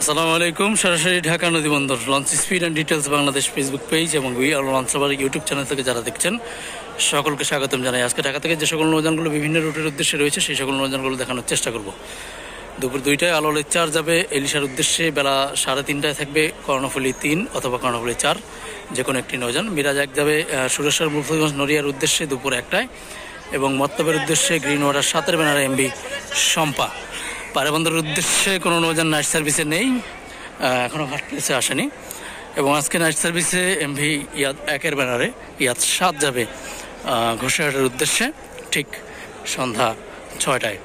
আসসালামু আলাইকুম। সরাসরি ঢাকা নদীবন্দর launch speed and details Bangladesh Facebook page এবং উই আর লঞ্চ আবার ইউটিউব চ্যানেল থেকে যারা দেখছেন সকলকে স্বাগতম জানাই। আজকে ঢাকা থেকে যে সকল নৌযানগুলো বিভিন্ন রুটের উদ্দেশ্যে রয়েছে সেই সকল নৌযানগুলো দেখানোর চেষ্টা করব। দুপুর 2টায় আলোর চার যাবে এলিশার উদ্দেশ্যে, বেলা 3:30টায় থাকবে কর্ণফুলী 3 অথবা কর্ণফুলী 4 যে কোনো একটি নৌযান। মিরাজ 1 যাবে সুরেশ্বর মুফতিগঞ্জ নড়িয়ার উদ্দেশ্যে দুপুর 1টায় এবং মত্তবের উদ্দেশ্যে গ্রিন ওয়াটার 7-এর ব্যানারে এমভি শম্পা। পারেবন্দরের উদ্দেশ্যে কোনো নৌযান নাইট সার্ভিসে নেই, এখনও ঘাট প্লেসে আসেনি। এবং আজকে নাইট সার্ভিসে এমভি ইয়াদ 1-এর ব্যানারে ইয়াদ 7 যাবে ঘোষাঘাটের উদ্দেশ্যে ঠিক সন্ধ্যা 6টায়।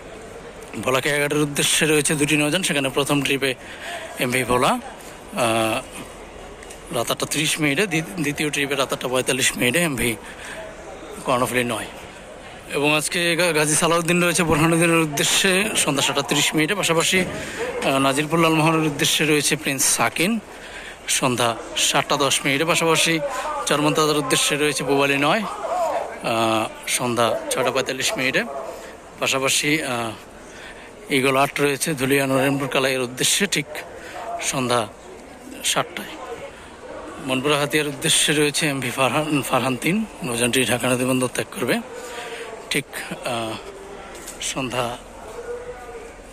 ভোলাকে 11-এর উদ্দেশ্যে রয়েছে দুটি নৌযান, সেখানে প্রথম ট্রিপে এমভি ভোলা রাত 8:30 দ্বিতীয় ট্রিপে রাত 8:45 এমভি কর্ণফুলী 9। এবং আজকে গাজী সালাউদ্দিন রয়েছে বোরহানুদ্দিনের উদ্দেশ্যে সন্ধ্যা 7:30, পাশাপাশি নাজিরপুর লালমোহনের উদ্দেশ্যে রয়েছে প্রিন্স সাকিন সন্ধ্যা 7:10, পাশাপাশি চরমন্তাজার উদ্দেশ্যে রয়েছে পুবালি 9 সন্ধ্যা 6:45, পাশাপাশি ইগল 8 রয়েছে ধুলিয়া নরেন্দ্র কালাইয়ের উদ্দেশ্যে ঠিক সন্ধ্যা 7টায়। মনপুরা হাতিয়ার উদ্দেশ্যে রয়েছে এমভি ফারহান 3, নৌযানটি ঢাকা নদীবন্দর ত্যাগ করবে ঠিক সন্ধ্যা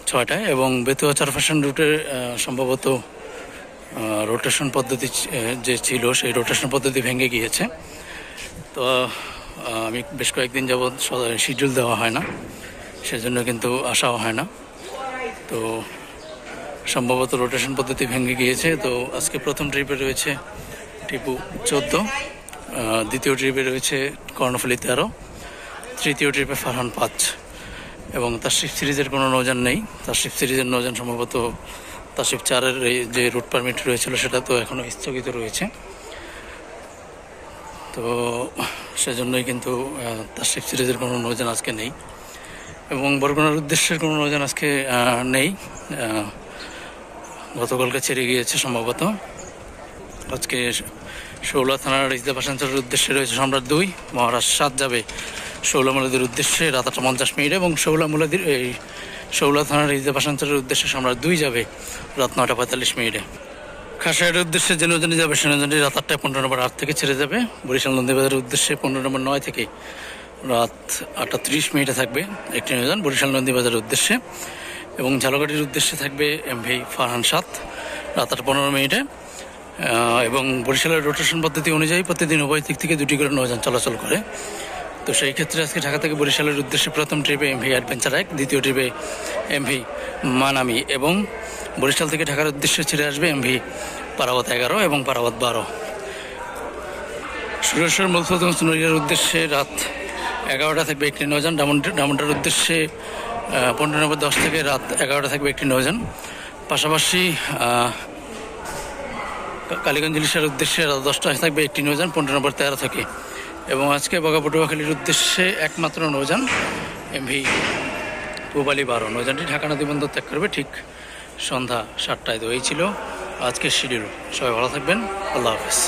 6টায়। এবং বেতুয়া চারফাশন রুটের সম্ভবত রোটেশন পদ্ধতি যে ছিল সেই রোটেশন পদ্ধতি ভেঙে গিয়েছে, তো আমি বেশ কয়েকদিন যাবৎ শিডিউল দেওয়া হয় না, সেজন্য কিন্তু আসাও হয় না। তো সম্ভবত রোটেশন পদ্ধতি ভেঙে গিয়েছে। তো আজকে প্রথম ট্রিপে রয়েছে টিপু 14, দ্বিতীয় ট্রিপে রয়েছে কর্ণফুলী 13, তৃতীয় ট্রিপে ফারহান 5 এবং তাশরিফ সিরিজের কোনো নৌযান নেই। তাশরিফ সিরিজের নৌযান সম্ভবত তাশরিফ 4-এর যে রুট পারমিট রয়েছিল সেটা তো এখনও স্থগিত রয়েছে, তো সেজন্যই কিন্তু তাশরিফ সিরিজের কোনো নৌযান আজকে নেই। এবং বরগুনার উদ্দেশ্যের কোনো নৌযান আজকে নেই, গতকালকে ছেড়ে গিয়েছে সম্ভবত। আজকে শৌলা থানার ইজদা ভাসানচরের উদ্দেশ্যে রয়েছে সম্রাট 2, মহারাজ 7 যাবে শৌলা মুলাদির উদ্দেশ্যে রাত 8:50 এবং শৌলা থানার ইজদা ভাসানচরের উদ্দেশ্যে সম্রাট 2 যাবে রাত 9:45। খাসাইয়ের উদ্দেশ্যে যে নৌযানটি যাবে সে নৌযানটি রাত 8:15 নম্বর 8 থেকে ছেড়ে যাবে। বরিশাল নন্দীবাজারের উদ্দেশ্যে 15 নম্বর 9 থেকে রাত 8:30 থাকবে একটি নৌযান বরিশাল নন্দীবাজারের উদ্দেশ্যে। এবং ঝালকাঠির উদ্দেশ্যে থাকবে এমভি ফারহান 7 রাত 8:15। এবং বরিশালের রোটেশন পদ্ধতি অনুযায়ী প্রতিদিন উভয় দিক থেকে দুটি করে নৌযান চলাচল করে। তো সেই ক্ষেত্রে আজকে ঢাকা থেকে বরিশালের উদ্দেশ্যে প্রথম ট্রিপে এমভি অ্যাডভেঞ্চার 1, দ্বিতীয় ট্রিপে এমভি মানামি এবং বরিশাল থেকে ঢাকার উদ্দেশ্যে ছেড়ে আসবে এমভি পারাবত 11 এবং পারাবত 12। সুরেশ্বর মুফতিগঞ্জ নড়িয়ার উদ্দেশ্যে রাত 11টা থাকবে একটি নৌযান। ডামুন্ডার উদ্দেশ্যে 15 নম্বর 10 থেকে রাত 11টা থাকবে একটি নৌযান, পাশাপাশি কালীগঞ্জ ইলিশার উদ্দেশ্যে রাত 10টায় থাকবে একটি নৌযান 15 নম্বর 13 থেকে। এবং আজকে বগাপটুয়াখালীর উদ্দেশ্যে একমাত্র নৌযান এমভি পুবালি 12, নৌযানটি ঢাকা নদীবন্দর ত্যাগ করবে ঠিক সন্ধ্যা 7টায়। তো এই ছিল আজকের শিডিউল। সবাই ভালো থাকবেন, আল্লাহ হাফেজ।